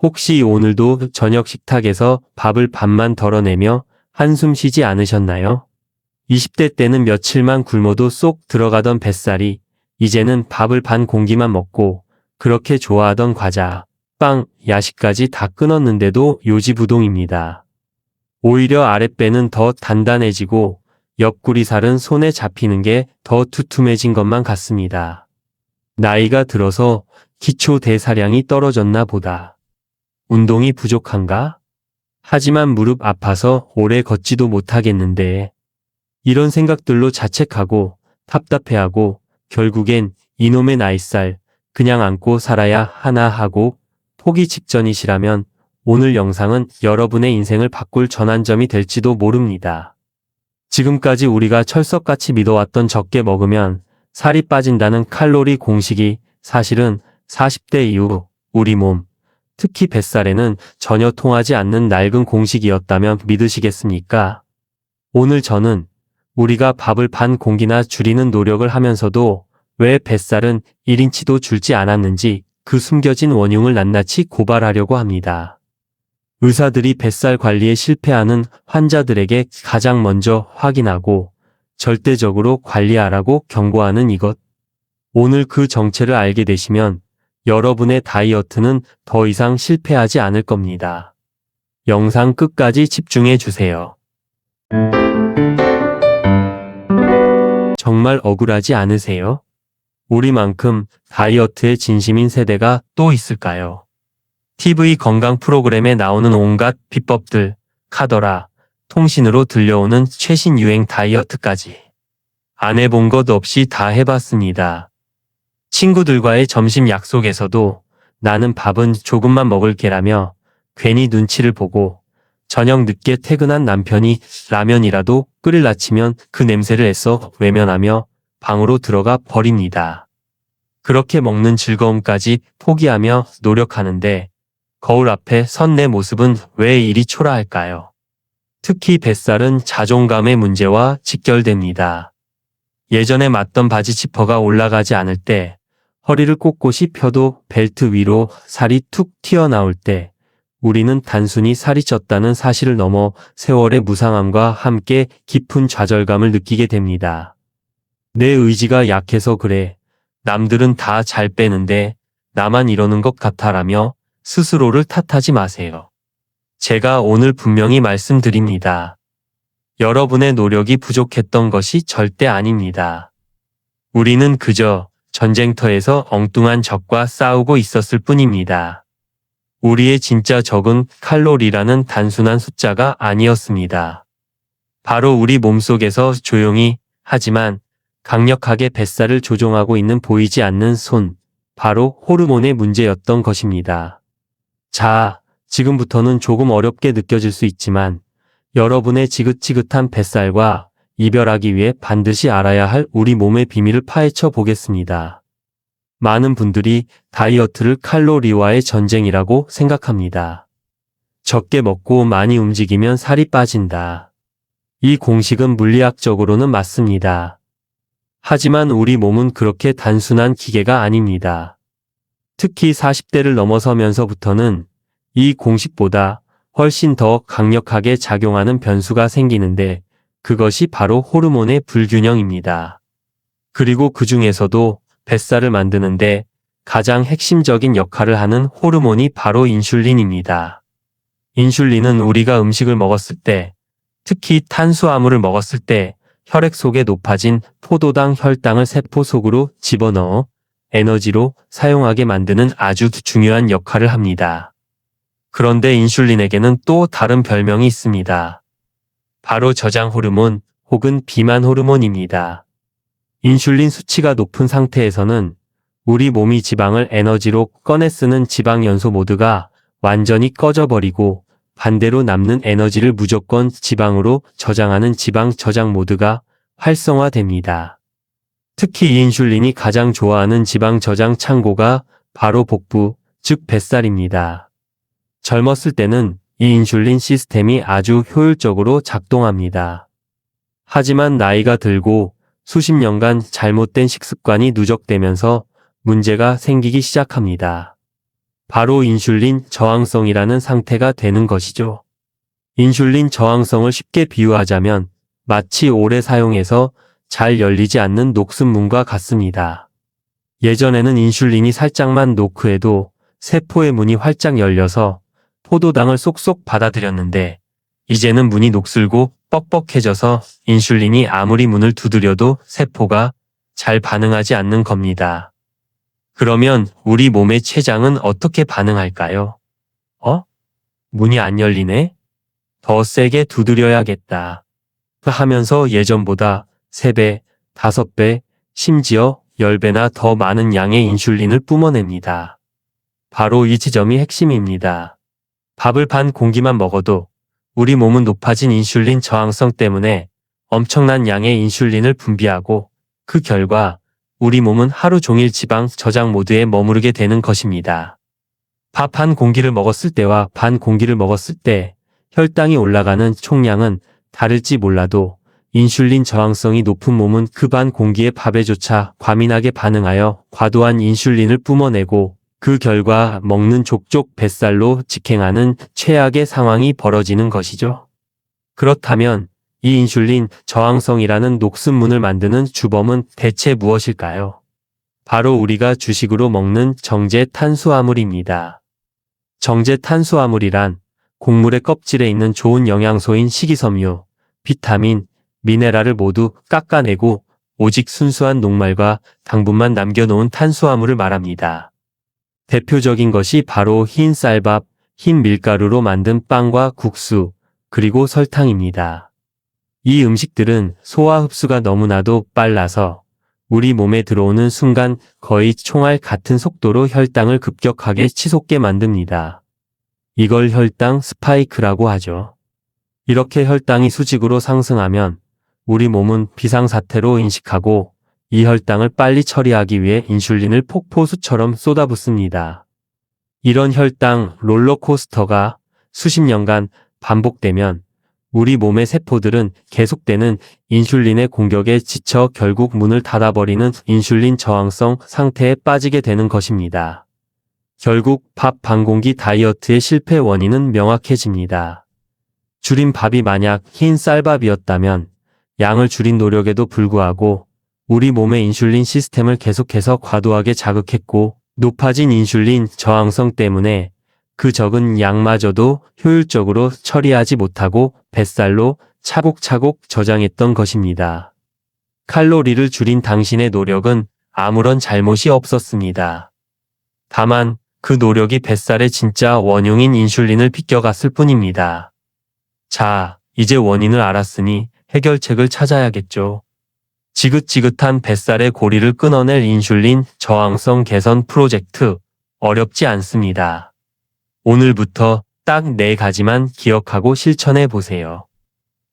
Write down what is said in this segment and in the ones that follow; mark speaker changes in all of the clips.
Speaker 1: 혹시 오늘도 저녁 식탁에서 밥을 반만 덜어내며 한숨 쉬지 않으셨나요? 20대 때는 며칠만 굶어도 쏙 들어가던 뱃살이 이제는 밥을 반 공기만 먹고 그렇게 좋아하던 과자, 빵, 야식까지 다 끊었는데도 요지부동입니다. 오히려 아랫배는 더 단단해지고 옆구리 살은 손에 잡히는 게 더 두툼해진 것만 같습니다. 나이가 들어서 기초 대사량이 떨어졌나 보다. 운동이 부족한가? 하지만 무릎 아파서 오래 걷지도 못하겠는데. 이런 생각들로 자책하고 답답해하고 결국엔 이놈의 나이살 그냥 안고 살아야 하나 하고 포기 직전이시라면 오늘 영상은 여러분의 인생을 바꿀 전환점이 될지도 모릅니다. 지금까지 우리가 철석같이 믿어왔던 적게 먹으면 살이 빠진다는 칼로리 공식이 사실은 40대 이후 우리 몸, 특히 뱃살에는 전혀 통하지 않는 낡은 공식이었다면 믿으시겠습니까? 오늘 저는 우리가 밥을 반 공기나 줄이는 노력을 하면서도 왜 뱃살은 1인치도 줄지 않았는지 그 숨겨진 원흉을 낱낱이 고발하려고 합니다. 의사들이 뱃살 관리에 실패하는 환자들에게 가장 먼저 확인하고 절대적으로 관리하라고 경고하는 이것. 오늘 그 정체를 알게 되시면 여러분의 다이어트는 더 이상 실패하지 않을 겁니다. 영상 끝까지 집중해 주세요. 정말 억울하지 않으세요? 우리만큼 다이어트에 진심인 세대가 또 있을까요? TV 건강 프로그램에 나오는 온갖 비법들, 카더라, 통신으로 들려오는 최신 유행 다이어트까지. 안 해본 것 없이 다 해봤습니다. 친구들과의 점심 약속에서도 나는 밥은 조금만 먹을게라며 괜히 눈치를 보고 저녁 늦게 퇴근한 남편이 라면이라도 끓일라 치면 그 냄새를 애써 외면하며 방으로 들어가 버립니다. 그렇게 먹는 즐거움까지 포기하며 노력하는데 거울 앞에 선 내 모습은 왜 이리 초라할까요? 특히 뱃살은 자존감의 문제와 직결됩니다. 예전에 맞던 바지 지퍼가 올라가지 않을 때, 허리를 꼿꼿이 펴도 벨트 위로 살이 툭 튀어나올 때, 우리는 단순히 살이 쪘다는 사실을 넘어 세월의 무상함과 함께 깊은 좌절감을 느끼게 됩니다. 내 의지가 약해서 그래. 남들은 다 잘 빼는데 나만 이러는 것 같아라며 스스로를 탓하지 마세요. 제가 오늘 분명히 말씀드립니다. 여러분의 노력이 부족했던 것이 절대 아닙니다. 우리는 그저 전쟁터에서 엉뚱한 적과 싸우고 있었을 뿐입니다. 우리의 진짜 적은 칼로리라는 단순한 숫자가 아니었습니다. 바로 우리 몸속에서 조용히 하지만 강력하게 뱃살을 조종하고 있는 보이지 않는 손, 바로 호르몬의 문제였던 것입니다. 자, 지금부터는 조금 어렵게 느껴질 수 있지만 여러분의 지긋지긋한 뱃살과 이별하기 위해 반드시 알아야 할 우리 몸의 비밀을 파헤쳐 보겠습니다. 많은 분들이 다이어트를 칼로리와의 전쟁이라고 생각합니다. 적게 먹고 많이 움직이면 살이 빠진다. 이 공식은 물리학적으로는 맞습니다. 하지만 우리 몸은 그렇게 단순한 기계가 아닙니다. 특히 40대를 넘어서면서부터는 이 공식보다 훨씬 더 강력하게 작용하는 변수가 생기는데 그것이 바로 호르몬의 불균형입니다. 그리고 그 중에서도 뱃살을 만드는데 가장 핵심적인 역할을 하는 호르몬이 바로 인슐린입니다. 인슐린은 우리가 음식을 먹었을 때, 특히 탄수화물을 먹었을 때 혈액 속에 높아진 포도당 혈당을 세포 속으로 집어넣어 에너지로 사용하게 만드는 아주 중요한 역할을 합니다. 그런데 인슐린에게는 또 다른 별명이 있습니다. 바로 저장 호르몬 혹은 비만 호르몬입니다. 인슐린 수치가 높은 상태에서는 우리 몸이 지방을 에너지로 꺼내 쓰는 지방 연소 모드가 완전히 꺼져버리고 반대로 남는 에너지를 무조건 지방으로 저장하는 지방 저장 모드가 활성화됩니다. 특히 이 인슐린이 가장 좋아하는 지방 저장 창고가 바로 복부, 즉 뱃살입니다. 젊었을 때는 이 인슐린 시스템이 아주 효율적으로 작동합니다. 하지만 나이가 들고 수십 년간 잘못된 식습관이 누적되면서 문제가 생기기 시작합니다. 바로 인슐린 저항성이라는 상태가 되는 것이죠. 인슐린 저항성을 쉽게 비유하자면 마치 오래 사용해서 잘 열리지 않는 녹슨문과 같습니다. 예전에는 인슐린이 살짝만 노크해도 세포의 문이 활짝 열려서 포도당을 쏙쏙 받아들였는데 이제는 문이 녹슬고 뻑뻑해져서 인슐린이 아무리 문을 두드려도 세포가 잘 반응하지 않는 겁니다. 그러면 우리 몸의 췌장은 어떻게 반응할까요? 문이 안 열리네? 더 세게 두드려야겠다. 하면서 예전보다 3배, 5배, 심지어 10배나 더 많은 양의 인슐린을 뿜어냅니다. 바로 이 지점이 핵심입니다. 밥을 반 공기만 먹어도 우리 몸은 높아진 인슐린 저항성 때문에 엄청난 양의 인슐린을 분비하고 그 결과 우리 몸은 하루 종일 지방 저장 모드에 머무르게 되는 것입니다. 밥 반 공기를 먹었을 때와 반 공기를 먹었을 때 혈당이 올라가는 총량은 다를지 몰라도 인슐린 저항성이 높은 몸은 그 반 공기의 밥에조차 과민하게 반응하여 과도한 인슐린을 뿜어내고 그 결과 먹는 족족 뱃살로 직행하는 최악의 상황이 벌어지는 것이죠. 그렇다면 이 인슐린 저항성이라는 녹슨문을 만드는 주범은 대체 무엇일까요? 바로 우리가 주식으로 먹는 정제 탄수화물입니다. 정제 탄수화물이란 곡물의 껍질에 있는 좋은 영양소인 식이섬유, 비타민, 미네랄을 모두 깎아내고 오직 순수한 녹말과 당분만 남겨놓은 탄수화물을 말합니다. 대표적인 것이 바로 흰 쌀밥, 흰 밀가루로 만든 빵과 국수, 그리고 설탕입니다. 이 음식들은 소화 흡수가 너무나도 빨라서 우리 몸에 들어오는 순간 거의 총알 같은 속도로 혈당을 급격하게 치솟게 만듭니다. 이걸 혈당 스파이크라고 하죠. 이렇게 혈당이 수직으로 상승하면 우리 몸은 비상사태로 인식하고 이 혈당을 빨리 처리하기 위해 인슐린을 폭포수처럼 쏟아붓습니다. 이런 혈당 롤러코스터가 수십 년간 반복되면 우리 몸의 세포들은 계속되는 인슐린의 공격에 지쳐 결국 문을 닫아버리는 인슐린 저항성 상태에 빠지게 되는 것입니다. 결국 밥 반 공기 다이어트의 실패 원인은 명확해집니다. 줄인 밥이 만약 흰 쌀밥이었다면 양을 줄인 노력에도 불구하고 우리 몸의 인슐린 시스템을 계속해서 과도하게 자극했고 높아진 인슐린 저항성 때문에 그 적은 양마저도 효율적으로 처리하지 못하고 뱃살로 차곡차곡 저장했던 것입니다. 칼로리를 줄인 당신의 노력은 아무런 잘못이 없었습니다. 다만 그 노력이 뱃살의 진짜 원흉인 인슐린을 빗겨갔을 뿐입니다. 자, 이제 원인을 알았으니 해결책을 찾아야겠죠. 지긋지긋한 뱃살의 고리를 끊어낼 인슐린 저항성 개선 프로젝트, 어렵지 않습니다. 오늘부터 딱 4가지만 기억하고 실천해 보세요.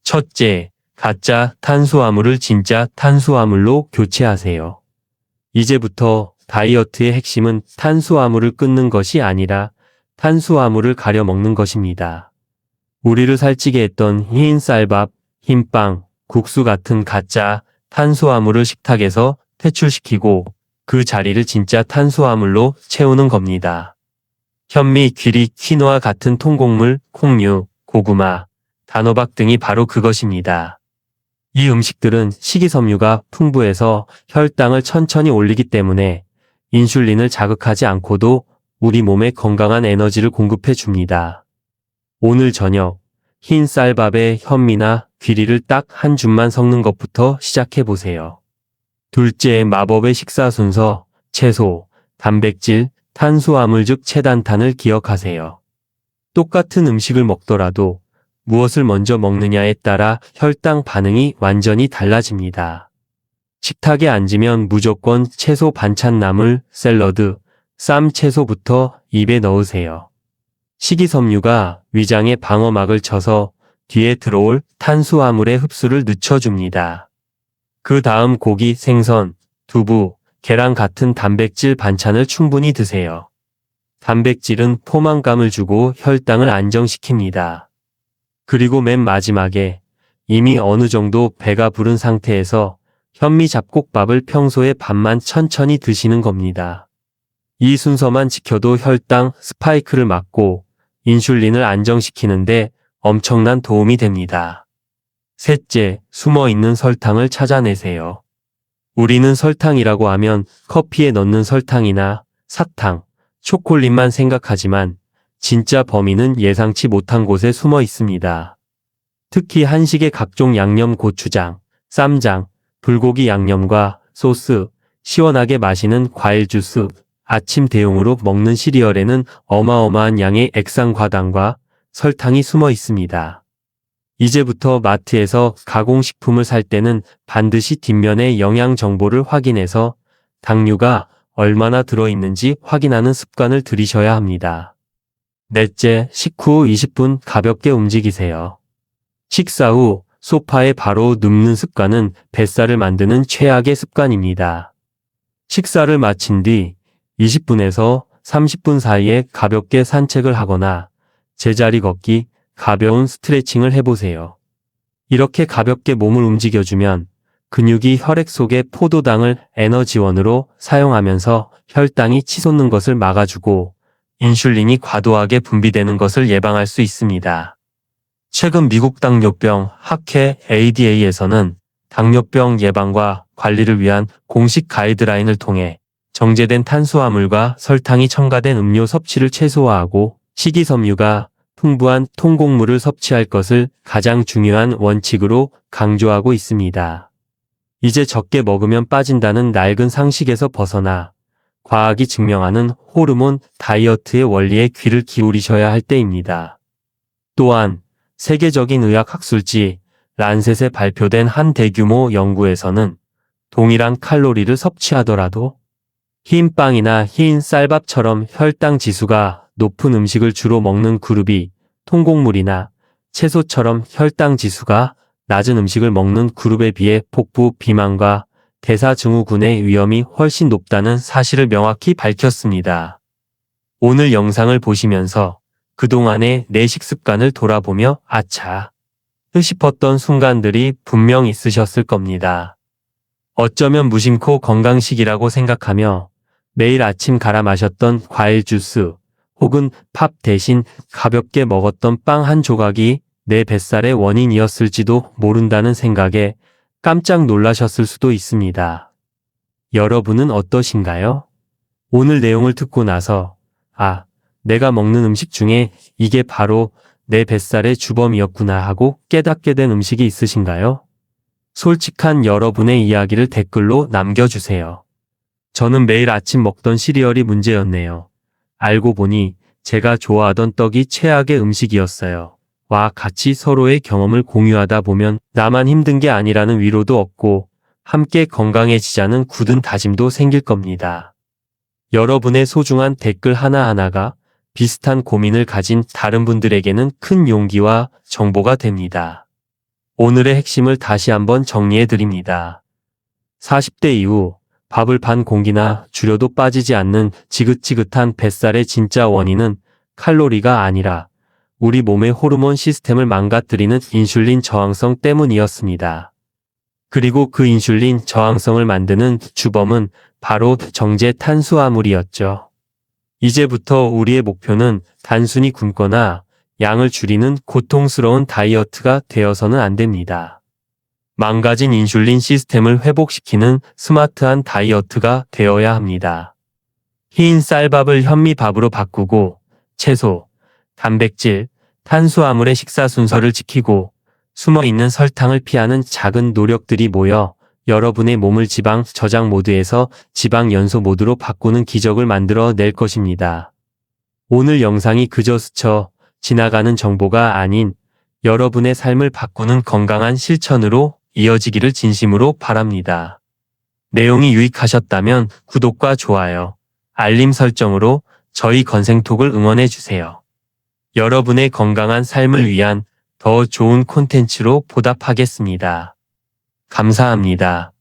Speaker 1: 첫째, 가짜 탄수화물을 진짜 탄수화물로 교체하세요. 이제부터 다이어트의 핵심은 탄수화물을 끊는 것이 아니라 탄수화물을 가려 먹는 것입니다. 우리를 살찌게 했던 흰 쌀밥, 흰빵, 국수 같은 가짜 탄수화물을 식탁에서 퇴출시키고 그 자리를 진짜 탄수화물로 채우는 겁니다. 현미, 귀리, 키노아 같은 통곡물, 콩류, 고구마, 단호박 등이 바로 그것입니다. 이 음식들은 식이섬유가 풍부해서 혈당을 천천히 올리기 때문에 인슐린을 자극하지 않고도 우리 몸에 건강한 에너지를 공급해 줍니다. 오늘 저녁 흰 쌀밥에 현미나 귀리를 딱 한 줌만 섞는 것부터 시작해 보세요. 둘째, 마법의 식사 순서, 채소, 단백질, 탄수화물 즉 채단탄을 기억하세요. 똑같은 음식을 먹더라도 무엇을 먼저 먹느냐에 따라 혈당 반응이 완전히 달라집니다. 식탁에 앉으면 무조건 채소 반찬 나물, 샐러드, 쌈 채소부터 입에 넣으세요. 식이섬유가 위장에 방어막을 쳐서 뒤에 들어올 탄수화물의 흡수를 늦춰줍니다. 그 다음 고기, 생선, 두부, 계란 같은 단백질 반찬을 충분히 드세요. 단백질은 포만감을 주고 혈당을 안정시킵니다. 그리고 맨 마지막에 이미 어느 정도 배가 부른 상태에서 현미 잡곡밥을 평소에 반만 천천히 드시는 겁니다. 이 순서만 지켜도 혈당 스파이크를 막고 인슐린을 안정시키는데 엄청난 도움이 됩니다. 셋째, 숨어있는 설탕을 찾아내세요. 우리는 설탕이라고 하면 커피에 넣는 설탕이나 사탕, 초콜릿만 생각하지만 진짜 범인은 예상치 못한 곳에 숨어 있습니다. 특히 한식의 각종 양념 고추장, 쌈장, 불고기 양념과 소스, 시원하게 마시는 과일 주스, 아침 대용으로 먹는 시리얼에는 어마어마한 양의 액상과당과 설탕이 숨어 있습니다. 이제부터 마트에서 가공식품을 살 때는 반드시 뒷면의 영양 정보를 확인해서 당류가 얼마나 들어있는지 확인하는 습관을 들이셔야 합니다. 넷째, 식후 20분 가볍게 움직이세요. 식사 후 소파에 바로 눕는 습관은 뱃살을 만드는 최악의 습관입니다. 식사를 마친 뒤 20분에서 30분 사이에 가볍게 산책을 하거나 제자리 걷기, 가벼운 스트레칭을 해보세요. 이렇게 가볍게 몸을 움직여주면 근육이 혈액 속의 포도당을 에너지원으로 사용하면서 혈당이 치솟는 것을 막아주고 인슐린이 과도하게 분비되는 것을 예방할 수 있습니다. 최근 미국 당뇨병 학회 ADA에서는 당뇨병 예방과 관리를 위한 공식 가이드라인을 통해 정제된 탄수화물과 설탕이 첨가된 음료 섭취를 최소화하고 식이섬유가 풍부한 통곡물을 섭취할 것을 가장 중요한 원칙으로 강조하고 있습니다. 이제 적게 먹으면 빠진다는 낡은 상식에서 벗어나 과학이 증명하는 호르몬 다이어트의 원리에 귀를 기울이셔야 할 때입니다. 또한 세계적인 의학 학술지 란셋에 발표된 한 대규모 연구에서는 동일한 칼로리를 섭취하더라도 흰 빵이나 흰 쌀밥처럼 혈당 지수가 높은 음식을 주로 먹는 그룹이 통곡물이나 채소처럼 혈당 지수가 낮은 음식을 먹는 그룹에 비해 복부 비만과 대사증후군의 위험이 훨씬 높다는 사실을 명확히 밝혔습니다. 오늘 영상을 보시면서 그동안의 내 식습관을 돌아보며 아차 싶었던 순간들이 분명 있으셨을 겁니다. 어쩌면 무심코 건강식이라고 생각하며 매일 아침 갈아 마셨던 과일 주스 혹은 밥 대신 가볍게 먹었던 빵 한 조각이 내 뱃살의 원인이었을지도 모른다는 생각에 깜짝 놀라셨을 수도 있습니다. 여러분은 어떠신가요? 오늘 내용을 듣고 나서 내가 먹는 음식 중에 이게 바로 내 뱃살의 주범이었구나 하고 깨닫게 된 음식이 있으신가요? 솔직한 여러분의 이야기를 댓글로 남겨주세요. 저는 매일 아침 먹던 시리얼이 문제였네요. 알고 보니 제가 좋아하던 떡이 최악의 음식이었어요. 와 같이 서로의 경험을 공유하다 보면 나만 힘든 게 아니라는 위로도 얻고 함께 건강해지자는 굳은 다짐도 생길 겁니다. 여러분의 소중한 댓글 하나하나가 비슷한 고민을 가진 다른 분들에게는 큰 용기와 정보가 됩니다. 오늘의 핵심을 다시 한번 정리해 드립니다. 40대 이후 밥을 반 공기나 줄여도 빠지지 않는 지긋지긋한 뱃살의 진짜 원인은 칼로리가 아니라 우리 몸의 호르몬 시스템을 망가뜨리는 인슐린 저항성 때문이었습니다. 그리고 그 인슐린 저항성을 만드는 주범은 바로 정제 탄수화물이었죠. 이제부터 우리의 목표는 단순히 굶거나 양을 줄이는 고통스러운 다이어트가 되어서는 안 됩니다. 망가진 인슐린 시스템을 회복시키는 스마트한 다이어트가 되어야 합니다. 흰 쌀밥을 현미밥으로 바꾸고 채소, 단백질, 탄수화물의 식사 순서를 지키고 숨어있는 설탕을 피하는 작은 노력들이 모여 여러분의 몸을 지방 저장 모드에서 지방 연소 모드로 바꾸는 기적을 만들어 낼 것입니다. 오늘 영상이 그저 스쳐 지나가는 정보가 아닌 여러분의 삶을 바꾸는 건강한 실천으로 이어지기를 진심으로 바랍니다. 내용이 유익하셨다면 구독과 좋아요, 알림 설정으로 저희 건생톡을 응원해주세요. 여러분의 건강한 삶을 위한 더 좋은 콘텐츠로 보답하겠습니다. 감사합니다.